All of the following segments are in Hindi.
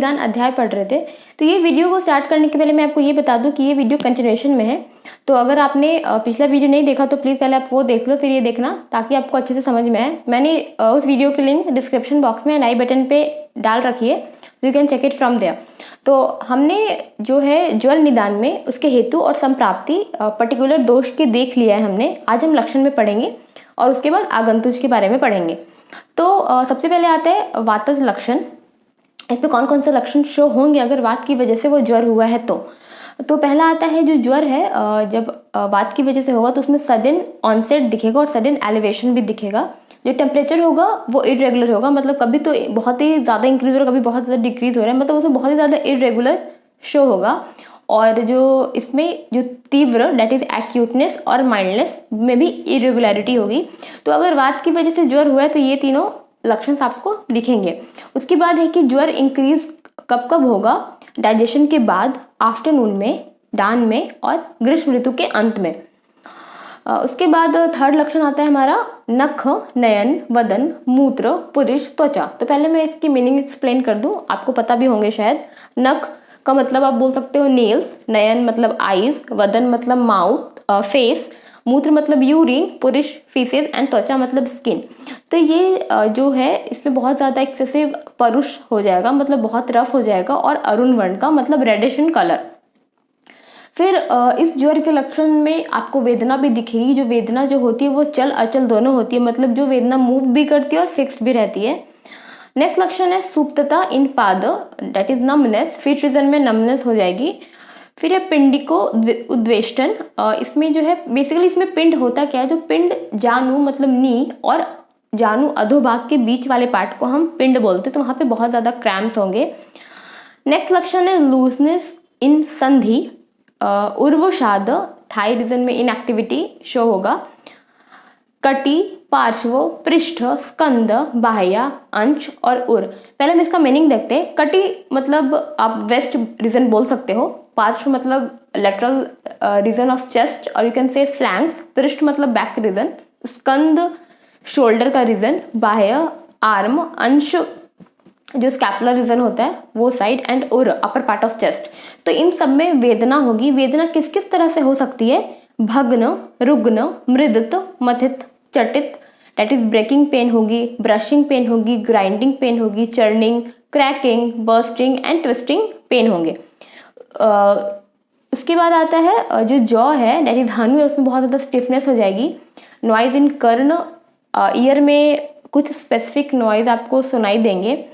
निदान अध्याय पढ़ रहे थे। तो ये वीडियो को स्टार्ट करने के पहले मैं आपको ये बता दूं कि ये वीडियो कंटिन्यूएशन में है। तो अगर आपने पिछला वीडियो नहीं देखा तो प्लीज़ पहले आप वो देख लो, फिर ये देखना, ताकि आपको अच्छे से समझ में आए। मैंने उस वीडियो की लिंक डिस्क्रिप्शन बॉक्स में एंड आई बटन पे डाल रखी है, you can check it from there. तो हमने जो है ज्वर निदान में उसके हेतु और संप्राप्ति पर्टिकुलर दोष के देख लिया है हमने। आज हम लक्षण में पढ़ेंगे और उसके बाद आगंतुज के बारे में पढ़ेंगे। तो सबसे पहले आता है वातज लक्षण। इसमें कौन कौन से लक्षण शो होंगे अगर वात की वजह से वो ज्वर हुआ है तो पहला आता है जो ज्वर है, जब वात की वजह से होगा तो उसमें सडन ऑनसेट दिखेगा और सडन एलिवेशन भी दिखेगा। जो टेम्परेचर होगा वो इरेगुलर होगा, मतलब कभी तो बहुत ही ज़्यादा इंक्रीज हो रहा है, कभी बहुत ज़्यादा डिक्रीज हो रहा है, मतलब उसमें बहुत ही ज़्यादा इरेगुलर शो होगा। और जो इसमें जो तीव्र डेट इज एक्यूटनेस और माइल्डनेस में भी इरेगुलरिटी होगी। तो अगर वात की वजह से ज्वर हुआ है तो ये तीनों लक्षण आपको दिखेंगे। उसके बाद है कि ज्वर इंक्रीज कब कब होगा, डाइजेशन के बाद, आफ्टरनून में, डान में और ग्रीष्म ऋतु के अंत में। उसके बाद थर्ड लक्षण आता है हमारा नख, नयन, वदन, मूत्र, पुरुष, त्वचा। तो पहले मैं इसकी मीनिंग एक्सप्लेन कर दूं, आपको पता भी होंगे शायद। नख का मतलब आप बोल सकते हो नेल्स, नयन मतलब आईज, वदन मतलब माउथ फेस, मूत्र मतलब यूरिन, पुरुष फीसेस एंड त्वचा मतलब स्किन। तो ये जो है इसमें बहुत ज़्यादा एक्सेसिव परुष हो जाएगा, मतलब बहुत रफ हो जाएगा, और अरुण वर्ण का मतलब रेडिश इन कलर। फिर इस ज्वर के लक्षण में आपको वेदना भी दिखेगी। जो वेदना जो होती है वो चल अचल दोनों होती है, मतलब जो वेदना मूव भी करती है और फिक्स्ड भी रहती है। नेक्स्ट लक्षण है सुप्तता इन पाद, that is numbness, feet region में नमनेस हो जाएगी। फिर है पिंडिको उद्वेष्टन। इसमें जो है बेसिकली इसमें पिंड होता क्या है, जो पिंड जानु मतलब नी और जानु अधोभाग के बीच वाले पार्ट को हम पिंड बोलते हैं, तो वहाँ पे बहुत ज़्यादा क्रैम्प्स होंगे। नेक्स्ट लक्षण है लूजनेस इन संधि, उर्वशाद, थाई रीजन में इनएक्टिविटी शो होगा। कटी, पार्श्व, पृष्ठ, स्कंद, बाह्य, अंश और उर। पहले हम इसका मीनिंग देखते हैं। कटी मतलब आप वेस्ट रीजन बोल सकते हो, पार्श्व मतलब लेटरल रीजन ऑफ चेस्ट और यू कैन से फ्लैंक्स, पृष्ठ मतलब बैक रीजन, स्कंद शोल्डर का रीजन, बाह्य आर्म, अंश जो स्कैपुलर रीजन होता है वो साइड, एंड उर अपर पार्ट ऑफ चेस्ट। तो इन सब में वेदना होगी। वेदना किस किस तरह से हो सकती है, भग्न, रुग्ण, मृदित, मथित, चटित, डेट इज ब्रेकिंग पेन होगी, ब्रशिंग पेन होगी, ग्राइंडिंग पेन होगी, churning, cracking, bursting and twisting pain होंगे। उसके बाद आता है जो जॉ है डेट इज धानु है, उसमें बहुत ज़्यादा स्टिफनेस हो जाएगी। नॉइज इन कर्ण, ईयर में कुछ स्पेसिफिक नॉइज आपको सुनाई देंगे।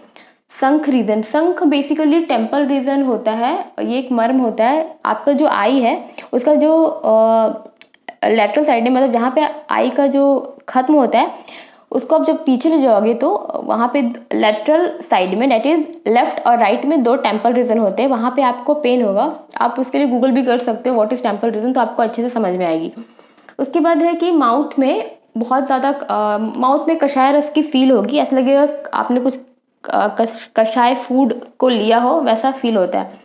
शंख रीजन, शंख बेसिकली टेम्पल रीजन होता है, ये एक मर्म होता है। आपका जो आई है उसका जो लेटरल साइड में, मतलब जहाँ पे आई का जो खत्म होता है उसको आप जब पीछे ले जाओगे तो वहाँ पे लेटरल साइड में, डेट इज लेफ्ट और राइट में, दो टेम्पल रीजन होते हैं, वहाँ पे आपको पेन होगा। आप उसके लिए गूगल भी कर सकते हो व्हाट इज टेम्पल रीजन, तो आपको अच्छे से समझ में आएगी। उसके बाद है कि माउथ में बहुत ज़्यादा माउथ में कषाय रस की फील होगी, ऐसा लगेगा आपने कुछ कषाय फूड को लिया हो, वैसा फील होता है।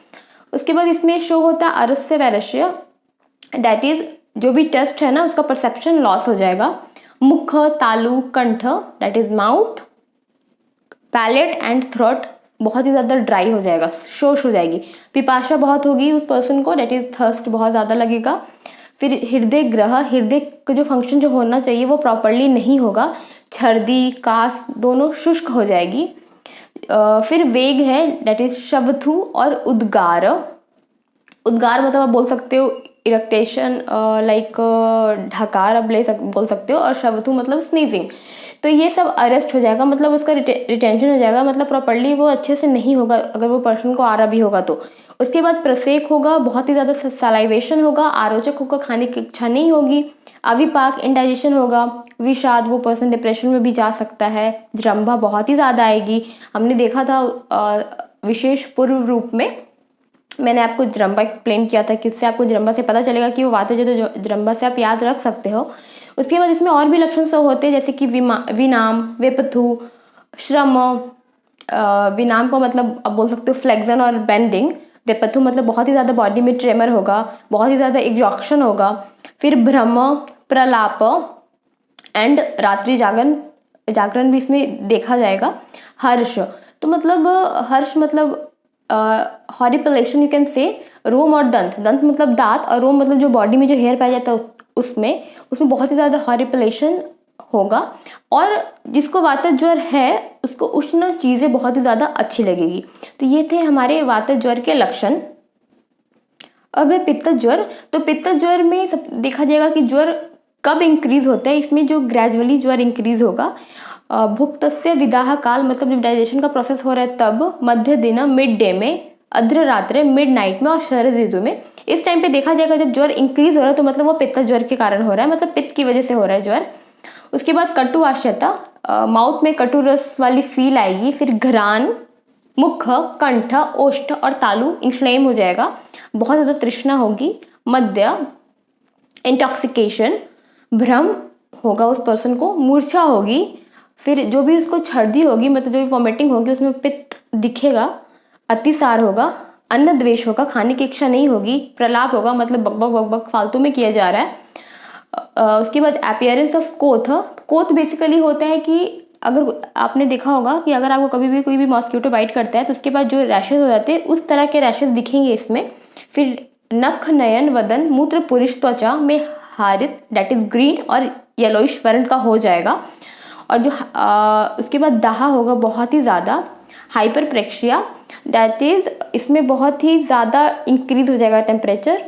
उसके बाद इसमें शो होता है अरस्य वैरस्य, डेट इज जो भी टेस्ट है ना उसका परसेप्शन लॉस हो जाएगा। मुख, तालु, कंठ, that is mouth, palate and throat बहुत ही ज़्यादा ड्राई हो जाएगा, शोष हो जाएगी। पिपाशा बहुत होगी उस पर्सन को, डेट इज थर्स्ट बहुत ज़्यादा लगेगा। फिर हृदय ग्रह, हृदय का जो फंक्शन जो होना चाहिए वो प्रॉपरली नहीं होगा। छर्दी, कास दोनों शुष्क हो जाएगी। फिर वेग है, डेट इज शवथु और उद्गार। उद्गार मतलब आप बोल सकते हो इरेक्टेशन, लाइक ढकार आप बोल सकते हो, और शवथु मतलब स्नीजिंग। तो ये सब अरेस्ट हो जाएगा, मतलब उसका रिटेंशन हो जाएगा, मतलब प्रॉपरली वो अच्छे से नहीं होगा अगर वो पर्सन को आ रहा भी होगा तो। उसके बाद प्रसेक होगा, बहुत ही ज़्यादा सलाइवेशन होगा, आरोचक होगा, खाने की इच्छा नहीं होगी। अविपाक, इंडाइजेशन होगा। विषाद, वो पर्सन डिप्रेशन में भी जा सकता है। जृंभा बहुत ही ज़्यादा आएगी, हमने देखा था विशेष पूर्व रूप में मैंने आपको जृंभा एक्सप्लेन किया था, किससे आपको जृंभा से पता चलेगा कि वो वातज है, तो जृंभा से आप याद रख सकते हो। उसके बाद इसमें और भी लक्षण सब होते हैं, जैसे कि विनाम, वेपथु, श्रम। विनाम को मतलब आप बोल सकते हो फ्लेक्सन और बेंडिंग। वेपथु मतलब बहुत ही ज़्यादा बॉडी में ट्रेमर होगा, बहुत ही ज़्यादा एग्जॉक्शन होगा। फिर भ्रम, प्रलाप एंड रात्रि जागरण भी इसमें देखा जाएगा। हर्ष, तो मतलब हर्ष मतलब हॉरिपिलेशन यू कैन से, रोम और दंत, दंत मतलब दांत और रोम मतलब जो बॉडी में जो हेयर पाया जाता है उसमें बहुत ही ज़्यादा हॉरिपिलेशन होगा। और जिसको वातज ज्वर है उसको उष्ण चीज़ें बहुत ही ज़्यादा अच्छी लगेगी। तो ये थे हमारे वातज ज्वर के लक्षण। अब है पित्तज ज्वर। तो पित्तज ज्वर में सब देखा जाएगा कि ज्वर कब इंक्रीज होता है, इसमें जो ग्रेजुअली ज्वर इंक्रीज होगा, भुक्तस्य विदाह काल मतलब जब डाइजेशन का प्रोसेस हो रहा है तब, मध्य दिन, मिड डे में, अर्ध रात्रि, मिड नाइट में और शरद ऋतु में। इस टाइम पे देखा जाएगा जब ज्वर इंक्रीज हो रहा है तो मतलब वो पित्त ज्वर के कारण हो रहा है, मतलब पित्त की वजह से हो रहा है ज्वर। उसके बाद कटु आश्यता, माउथ में कटु रस वाली फील आएगी। फिर घ्राण, मुख, कंठ, ओष्ठ और तालु इन्फ्लेम हो जाएगा, बहुत ज़्यादा तृष्णा होगी। मध्य इंटॉक्सिकेशन, भ्रम होगा उस पर्सन को, मूर्छा होगी। फिर जो भी उसको छर्दी होगी मतलब जो भी वॉमिटिंग होगी उसमें पित्त दिखेगा, अतिसार होगा, अन्न द्वेष होगा, खाने की इच्छा नहीं होगी, प्रलाप होगा मतलब बकबक बकबक फालतू में किया जा रहा है। उसके बाद अपीयरेंस ऑफ कोथ। कोथ बेसिकली होता है कि अगर आपने देखा होगा कि अगर आपको कभी भी कोई भी मॉस्किटो बाइट करता है तो उसके बाद जो रैशेज हो जाते हैं उस तरह के रैशेज दिखेंगे इसमें। फिर नख, नयन, वदन, मूत्र, पुरुष त्वचा में हारित दैट इज ग्रीन और येलोइश वर्ण का हो जाएगा। और जो उसके बाद दाह होगा बहुत ही ज़्यादा, हाइपरप्रेक्सिया दैट इज इसमें बहुत ही ज़्यादा इंक्रीज हो जाएगा टेम्परेचर,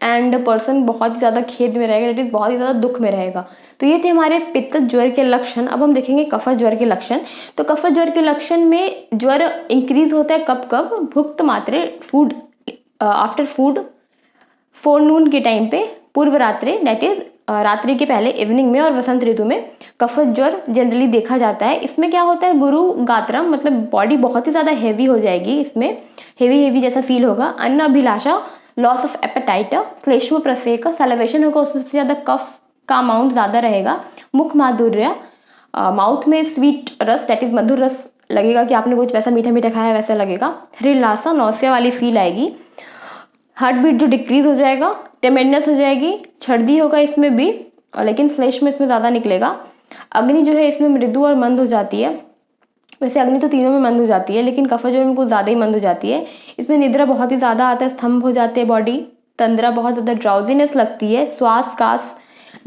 एंड पर्सन बहुत ही ज़्यादा खेद में रहेगा, दैट इज बहुत ही ज़्यादा दुख में रहेगा। तो ये थे हमारे पित्त ज्वर के लक्षण। अब हम देखेंगे कफज ज्वर के लक्षण। तो कफज ज्वर के लक्षण में ज्वर इंक्रीज होता है कब कब, भुक्त मात्रे, फूड आफ्टर फूड, फोरनून के टाइम पे, पूर्व रात्रि दैट इज रात्रि के पहले इवनिंग में, और वसंत ऋतु में कफज ज्वर जनरली देखा जाता है। इसमें क्या होता है, गुरु गात्रम मतलब बॉडी बहुत ही ज़्यादा हैवी हो जाएगी, इसमें हेवी जैसा फील होगा। अन्न अभिलाषा, लॉस ऑफ एपेटाइट, श्लेष्म प्रसेक, सैलिवेशन होगा, उसमें सबसे ज़्यादा कफ का अमाउंट ज़्यादा रहेगा। मुख माधुर्य, माउथ में स्वीट रस दैट इज मधुर रस लगेगा कि आपने कुछ वैसा मीठा मीठा खाया वैसा लगेगा। हृदलासा, नौसिया वाली फील आएगी। हार्ट बीट जो डिक्रीज हो जाएगा, टेमेडनेस हो जाएगी, छर्दी होगा इसमें भी, और लेकिन फ्लैश में इसमें ज़्यादा निकलेगा। अग्नि जो है इसमें मृदु और मंद हो जाती है, वैसे अग्नि तो तीनों में मंद हो जाती है लेकिन कफज में कुछ ज़्यादा ही मंद हो जाती है। इसमें निद्रा बहुत ही ज़्यादा आता है, स्तंभ हो जाते हैं बॉडी, तंद्रा बहुत ज़्यादा ड्राउजीनेस लगती है, श्वास कास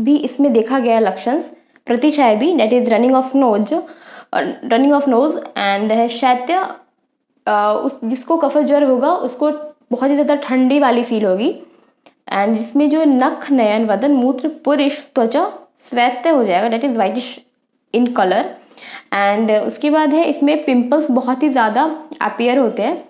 भी इसमें देखा गया है लक्षण। प्रतिशय भी that is running of nose and शैत्य, उस जिसको कफज ज्वर होगा उसको बहुत ही ज़्यादा ठंडी वाली फील होगी। एंड जिसमें जो नख, नयन, वदन, मूत्र, पुरुष त्वचा श्वेत हो जाएगा that is whitish in colour. And उसके बाद है इसमें पिंपल्स बहुत ही ज़्यादा अपीयर होते हैं,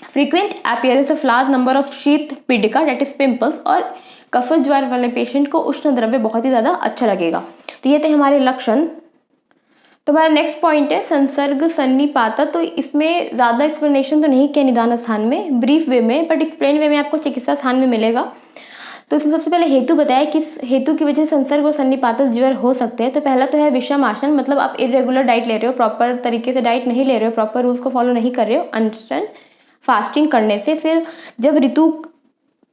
frequent appearance of large number of शीत पीडिका दैट इज पिंपल्स। और कफज ज्वर वाले पेशेंट को उष्ण द्रव्य बहुत ही ज़्यादा अच्छा लगेगा। तो ये थे हमारे लक्षण। तो हमारा नेक्स्ट पॉइंट है संसर्ग सन्निपात। तो इसमें ज़्यादा एक्सप्लेनेशन तो नहीं किया निदान स्थान में, ब्रीफ वे में, बट एक्सप्लेन वे में आपको चिकित्सा स्थान में मिलेगा। तो इसमें सबसे पहले हेतु बताया किस हेतु की वजह से संसर्ग और सन्निपात ज्वर हो सकते हैं। तो पहला तो है विषम आसन, मतलब आप इरेगुलर डाइट ले रहे हो, प्रॉपर तरीके से डाइट नहीं ले रहे हो, प्रॉपर रूल्स को फॉलो नहीं कर रहे हो, अंडरस्टैंड, फास्टिंग करने से। फिर जब ऋतु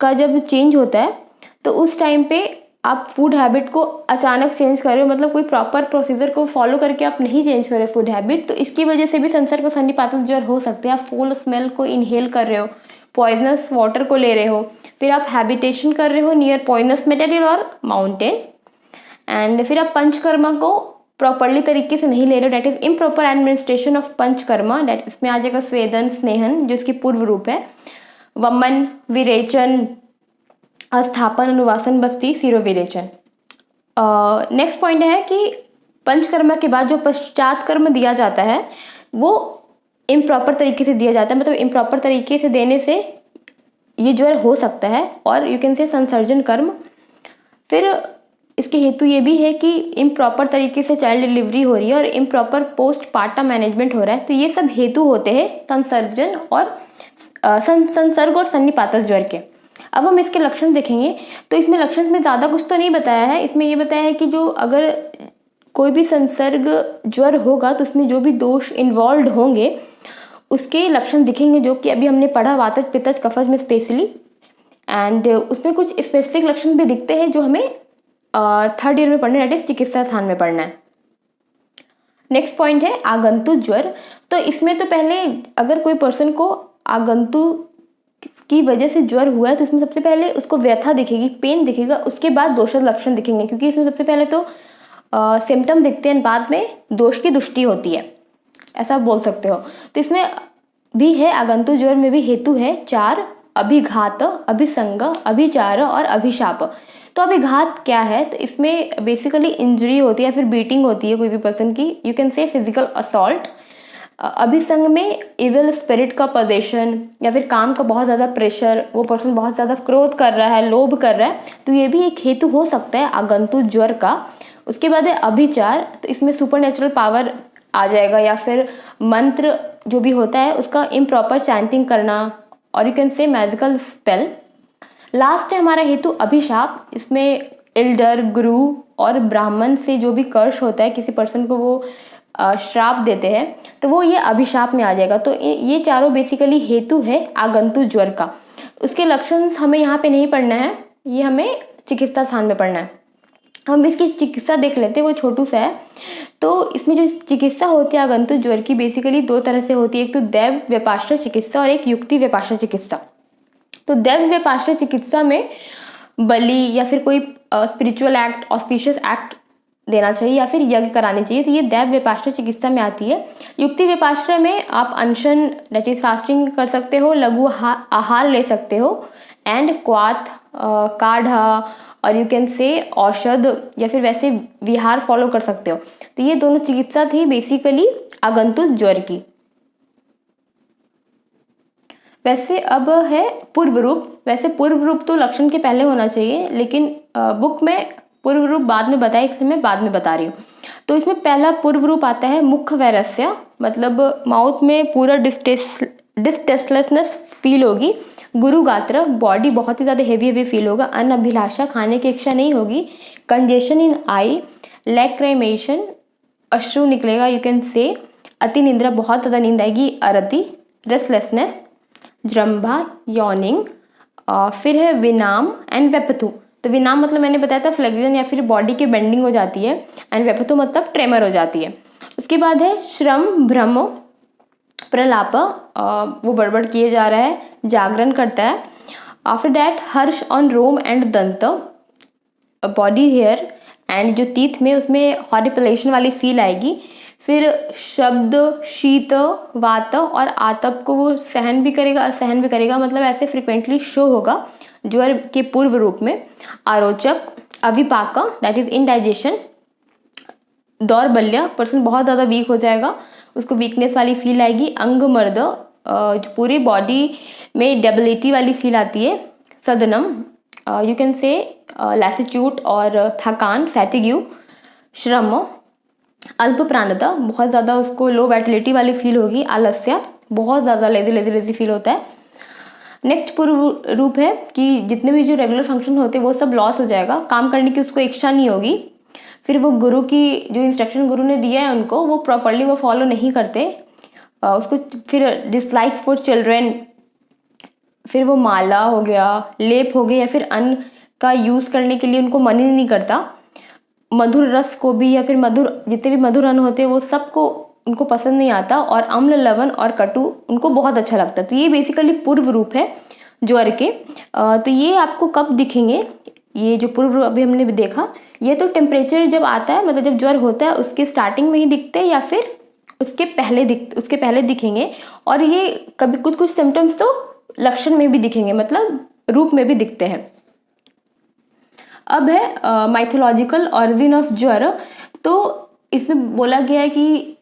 का जब चेंज होता है तो उस टाइम पे आप फूड हैबिट को अचानक चेंज कर रहे हो, मतलब कोई प्रॉपर प्रोसीजर को फॉलो करके आप नहीं चेंज कर रहे हो फूड हैबिट, तो इसकी वजह से भी संसर्ग और सन्निपात ज्वर हो सकते हैं। आप फूल स्मेल को इनहेल कर रहे हो, पॉइजनस वाटर को ले रहे हो, फिर आप हैबिटेशन कर रहे हो नियर पॉइजनस मटेरियल और माउंटेन, एंड फिर आप पंचकर्मा को प्रॉपरली तरीके से नहीं ले रहे हो, that is improper administration of panchakarma, that इसमें आ जाएगा स्वेदन, स्नेहन जो इसकी पूर्व रूप है, वमन, विरेचन, स्थापन, अनुवासन, बस्ती, सिरो विरेचन। नेक्स्ट पॉइंट है कि पंचकर्मा के बाद जो पश्चात कर्म दिया जाता है वो इम्प्रॉपर तरीके से दिया जाता है, मतलब इम्प्रॉपर तरीके से देने से ये ज्वर हो सकता है, और यू कैन से संसर्जन कर्म। फिर इसके हेतु ये भी है कि इम्प्रॉपर तरीके से चाइल्ड डिलीवरी हो रही है और इम्प्रॉपर पोस्टपार्टम मैनेजमेंट हो रहा है, तो ये सब हेतु होते हैं संसर्जन और संसर्ग और सन्निपात ज्वर के। अब हम इसके लक्षण देखेंगे। तो इसमें लक्षण में ज़्यादा कुछ तो नहीं बताया है, इसमें ये बताया है कि जो अगर कोई भी संसर्ग ज्वर होगा तो उसमें जो भी दोष इन्वॉल्व होंगे उसके लक्षण दिखेंगे, जो कि अभी हमने पढ़ा वातज, पित्तज, कफज में स्पेशली, एंड उसमें कुछ स्पेसिफिक लक्षण भी दिखते हैं जो हमें थर्ड ईयर में पढ़ना है, चिकित्सा स्थान में पढ़ना है। नेक्स्ट पॉइंट है आगंतुक ज्वर। तो इसमें तो पहले अगर कोई पर्सन को आगंतुक की वजह से ज्वर हुआ है तो इसमें सबसे पहले उसको व्यथा दिखेगी, पेन दिखेगा, उसके बाद दोषद लक्षण दिखेंगे, क्योंकि इसमें सबसे पहले तो सिम्टम दिखते हैं, बाद में दोष की दृष्टि होती है, ऐसा आप बोल सकते हो। तो इसमें भी है, आगंतुक ज्वर में भी हेतु है 4, अभिघात, अभिसंग, अभिचार और अभिशाप। तो अभिघात क्या है? तो इसमें बेसिकली इंजरी होती है या फिर बीटिंग होती है कोई भी पर्सन की, you can say physical assault. अभिसंग में इविल स्पिरिट का पोजेशन या फिर काम का बहुत ज़्यादा प्रेशर, वो पर्सन बहुत ज़्यादा क्रोध कर रहा है, लोभ कर रहा है, तो ये भी एक हेतु हो सकता है आगंतुक ज्वर का। उसके बाद है अभिचार। तो इसमें सुपर नेचुरल पावर आ जाएगा या फिर मंत्र जो भी होता है उसका इम्प्रॉपर चैंटिंग करना, और यू कैन से मैजिकल स्पेल। लास्ट है हमारा हेतु अभिशाप। इसमें एल्डर, गुरु और ब्राह्मण से जो भी कर्ष होता है, किसी पर्सन को वो श्राप देते हैं, तो वो ये अभिशाप में आ जाएगा। तो ये चारों बेसिकली हेतु है आगंतुक ज्वर का। उसके लक्षण हमें यहाँ पे नहीं पढ़ना है, ये हमें चिकित्सा स्थान में पढ़ना है। हम इसकी चिकित्सा देख लेते हैं, वो छोटू सा है। तो इसमें जो चिकित्सा होती है आगंतुक ज्वर की बेसिकली 2 तरह से होती है, एक तो दैव व्यपाश्रय चिकित्सा और एक युक्ति व्यपाश्रय चिकित्सा। तो दैव व्यपाश्रय चिकित्सा में बलि या फिर कोई स्पिरिचुअल एक्ट, ऑस्पिशियस एक्ट देना चाहिए या फिर यज्ञ कराने चाहिए, तो ये दैव व्यपाश्रय चिकित्सा में आती है। युक्ति व्यपाश्रय में आप अनशन दैट इज फास्टिंग कर सकते हो, लघु आहार ले सकते हो, एंड क्वाथ, काढ़ा और यू कैन से औषध या फिर वैसे विहार फॉलो कर सकते हो। तो ये दोनों चिकित्सा थी बेसिकली आगंतुक ज्वर की। वैसे अब है पूर्व रूप। वैसे पूर्व रूप तो लक्षण के पहले होना चाहिए, लेकिन बुक में पूर्व रूप बाद में बताया, इसलिए मैं बाद में बता रही हूँ। तो इसमें पहला पूर्व रूप आता है मुख वैरस्य, मतलब माउथ में पूरा डिस्टेस्टलेसनेस फील होगी। गुरुगात्र, बॉडी बहुत ही ज़्यादा हेवी फील होगा। अनअभिलाषा, खाने की इच्छा नहीं होगी। कंजेशन इन आई, लैक्राइमेशन, अश्रु निकलेगा, यू कैन से। अति निंद्रा, बहुत ज़्यादा नींद आएगी। अरति, रेस्टलेसनेस। जृंभा, यॉर्निंग। फिर है विनाम एंड वेपथु। तो विनाम मतलब मैंने बताया था फ्लेक्शन या फिर बॉडी की बेंडिंग हो जाती है, एंड वेपथु मतलब ट्रेमर हो जाती है। उसके बाद है श्रम, भ्रम, प्रलाप, वो बड़बड़ किए जा रहा है, जागरण करता है। आफ्टर दैट हर्ष ऑन रोम एंड दंत, बॉडी हेयर एंड जो टीथ में उसमें हॉरिपिलेशन वाली फील आएगी। फिर शब्द, शीत, वात और आतप को वो सहन भी करेगा, असहन भी करेगा, मतलब ऐसे फ्रिक्वेंटली शो होगा ज्वर के पूर्व रूप में। आरोचक, अविपाक दैट इज इनडाइजेशन। दौर्बल्य, पर्सन बहुत ज़्यादा वीक हो जाएगा, उसको वीकनेस वाली फील आएगी। अंग मर्द, जो पूरी बॉडी में डेबिलिटी वाली फील आती है। सदनम, यू कैन से लैसिट्यूड और थकान, फैटिग्यू। श्रम, अल्प प्राणता, बहुत ज़्यादा उसको लो वाइटलिटी वाली फील होगी। आलस्य, बहुत ज़्यादा लेजी फील होता है। नेक्स्ट पूर्व रूप है कि जितने भी जो रेगुलर फंक्शन होते हैं वो सब लॉस हो जाएगा, काम करने की उसको इच्छा नहीं होगी। फिर वो गुरु की जो इंस्ट्रक्शन गुरु ने दिया है उनको वो प्रॉपरली वो फॉलो नहीं करते, उसको फिर डिसलाइक फॉर चिल्ड्रेन। फिर वो माला हो गया, लेप हो गया या फिर अन्न का यूज़ करने के लिए उनको मन ही नहीं करता। मधुर रस को भी या फिर मधुर जितने भी मधुर अन्न होते हैं वो सबको उनको पसंद नहीं आता, और अम्ल, लवण और कटु उनको बहुत अच्छा लगता है। तो ये बेसिकली पूर्व रूप है ज्वर के। तो ये आपको कब दिखेंगे? ये जो पूर्व रूप अभी हमने भी देखा, ये तो टेम्परेचर जब आता है, मतलब जब ज्वर होता है उसके स्टार्टिंग में ही दिखते हैं या फिर उसके पहले दिखेंगे। और ये कभी कुछ सिम्टम्स तो लक्षण में भी दिखेंगे, मतलब रूप में भी दिखते हैं। अब है माइथोलॉजिकल ऑरिजिन ऑफ ज्वर। तो इसमें बोला गया है कि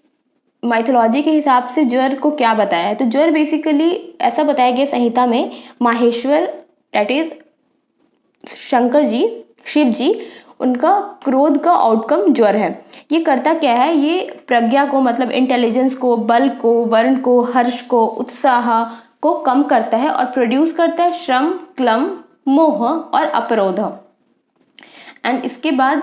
माइथोलॉजी के हिसाब से ज्वर को क्या बताया है। तो ज्वर बेसिकली ऐसा बताया गया संहिता में, माहेश्वर दैट इज शंकर जी, शिव जी, उनका क्रोध का आउटकम ज्वर है। ये करता क्या है? ये प्रज्ञा को, मतलब इंटेलिजेंस को, बल को, वर्ण को, हर्ष को, उत्साह को कम करता है और प्रोड्यूस करता है श्रम, क्लम, मोह और अपरोध। एंड इसके बाद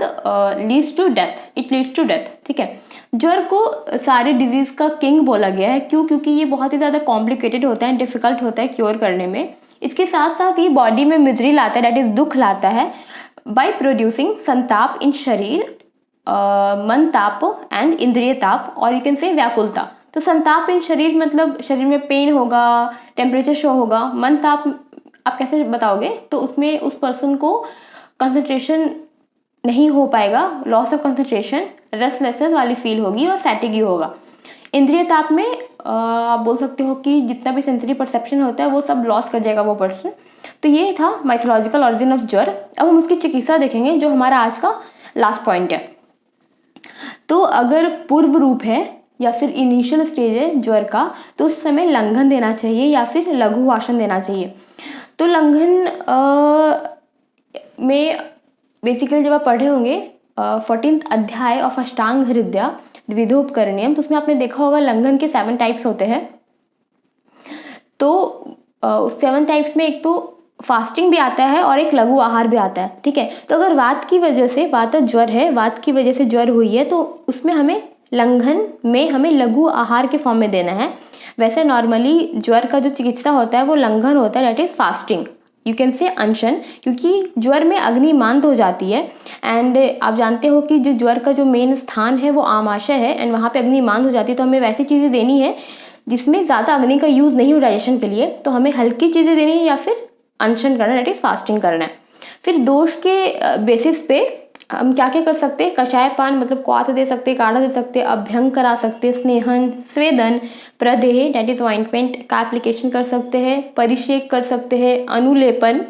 leads to death, it leads to death. ठीक है, ज्वर को सारे डिजीज का किंग बोला गया है। क्यों? क्योंकि ये बहुत ही ज़्यादा कॉम्प्लिकेटेड होता है, डिफिकल्ट होता है क्योर करने में। इसके साथ साथ ये बॉडी में मिजरी लाता है, दैट इज दुख लाता है, बाय प्रोड्यूसिंग संताप इन शरीर, मन ताप एंड इंद्रिय ताप, और यू कैन से व्याकुलता। तो संताप इन शरीर मतलब शरीर में पेन होगा, टेम्परेचर शो होगा। मन ताप आप कैसे बताओगे, तो उसमें उस पर्सन को कंसंट्रेशन नहीं हो पाएगा, लॉस ऑफ कंसंट्रेशन, रेस्टलेसनेस वाली फील होगी और फैटिगी होगा। इंद्रिय ताप में आप बोल सकते हो कि जितना भी सेंसरी परसेप्शन होता है वो सब लॉस कर जाएगा वो पर्सन। तो ये था माइथोलॉजिकल ऑरिजिन ऑफ ज्वर। अब हम उसकी चिकित्सा देखेंगे, जो हमारा आज का लास्ट पॉइंट है। तो अगर पूर्व रूप है या फिर इनिशियल स्टेज है ज्वर का, तो उस समय लंघन देना चाहिए या फिर लघु वासन देना चाहिए। तो लंघन में बेसिकली जब आप पढ़े होंगे 14th अध्याय ऑफ अष्टांग हृदय द्विधोपकरणीयम, तो उसमें आपने देखा होगा लंघन के 7 टाइप्स होते हैं। तो उस 7 टाइप्स में एक तो फास्टिंग भी आता है और एक लघु आहार भी आता है, ठीक है। तो अगर वात की वजह से, वात ज्वर है, वात की वजह से ज्वर हुई है, तो उसमें हमें लंघन में हमें लघु आहार के फॉर्म में देना है। वैसे नॉर्मली ज्वर का जो चिकित्सा होता है वो लंघन होता है, that is fasting, you can से अनशन, क्योंकि ज्वर में अग्नि मांद हो जाती है। एंड आप जानते हो कि जो ज्वर का जो मेन स्थान है वो आमाशय है, एंड वहाँ पे अग्नि मांद हो जाती है। तो हमें वैसी चीज़ें देनी है जिसमें ज़्यादा अग्नि का यूज़ नहीं हो डाइजेशन के लिए, तो हमें हल्की चीज़ें देनी है या फिर अनशन करना, दैट इज फास्टिंग करना है। फिर दोष के बेसिस पे हम क्या क्या कर सकते हैं, कषाय पान मतलब क्वाथ दे सकते, काढ़ा दे सकते, अभ्यंग करा सकते, स्नेहन, स्वेदन, प्रदेह दैट इज ऑइंटमेंट का एप्लीकेशन कर सकते हैं, परिषेक कर सकते हैं, अनुलेपन,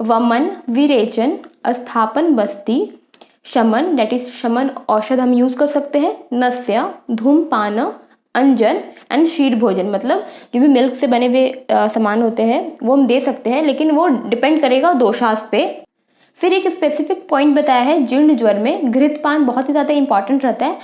वमन, विरेचन, अस्थापन बस्ती, शमन दैट इज शमन औषध हम यूज कर सकते हैं, नस्य, धूमपान, अंजन एंड शीर भोजन, मतलब जो भी मिल्क से बने हुए सामान होते हैं वो हम दे सकते हैं, लेकिन वो डिपेंड करेगा दोषास पे। फिर एक स्पेसिफिक पॉइंट बताया है जीर्ण ज्वर में घृत पान बहुत ही ज़्यादा इंपॉर्टेंट रहता है।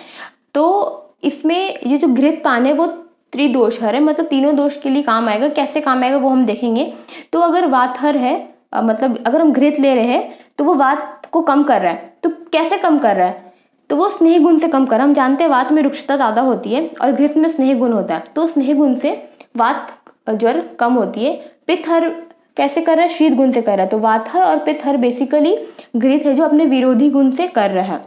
तो इसमें ये जो घृत पान है वो त्रिदोषहर है, मतलब तीनों दोष के लिए काम आएगा। कैसे काम आएगा वो हम देखेंगे। तो अगर वातहर है, मतलब अगर हम घृत ले रहे हैं तो वो वात को कम कर रहा है। तो कैसे कम कर रहा है, तो वो स्नेह गुण से कम कर रहा है। हम जानते हैं वात में रुक्षता ज़्यादा होती है और घृत में स्नेह गुण होता है, तो स्नेह गुण से वात ज्वर कम होती है। पित्तहर कैसे कर रहा है, शीत गुण से कर रहा है। तो वातहर और पित्तहर बेसिकली घृत है जो अपने विरोधी गुण से कर रहा है।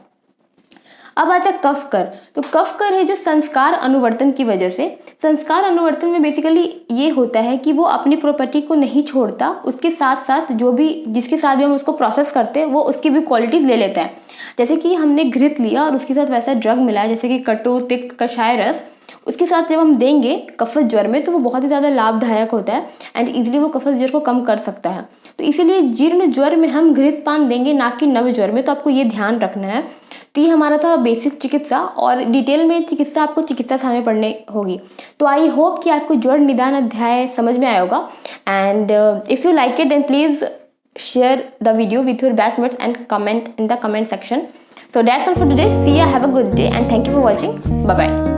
अब आता है कफकर। तो कफकर है जो संस्कार अनुवर्तन की वजह से। संस्कार अनुवर्तन में बेसिकली ये होता है कि वो अपनी प्रॉपर्टी को नहीं छोड़ता, उसके साथ साथ जो भी जिसके साथ भी हम उसको प्रोसेस करते हैं वो उसकी भी क्वालिटीज ले लेता है। जैसे कि हमने घृत लिया और उसके साथ वैसा ड्रग मिला है जैसे कि कटु, तिक्त, कषाय रस, उसके साथ जब हम देंगे कफत ज्वर में तो वो बहुत ही ज़्यादा लाभदायक होता है एंड इजीली वो कफत ज्वर को कम कर सकता है। तो इसीलिए जीर्ण ज्वर में हम घृत पान देंगे, ना कि नव ज्वर में। तो आपको ये ध्यान रखना है। तो ये हमारा था बेसिक चिकित्सा, और डिटेल में चिकित्सा आपको चिकित्सा साल में पढ़ने होगी। तो आई होप कि आपको ज्वर निदान अध्याय समझ में आया होगा। And if you like it then please share the video with your batchmates and comment in the comment section. So that's all for today. See ya, have a good day and thank you for watching. Bye bye.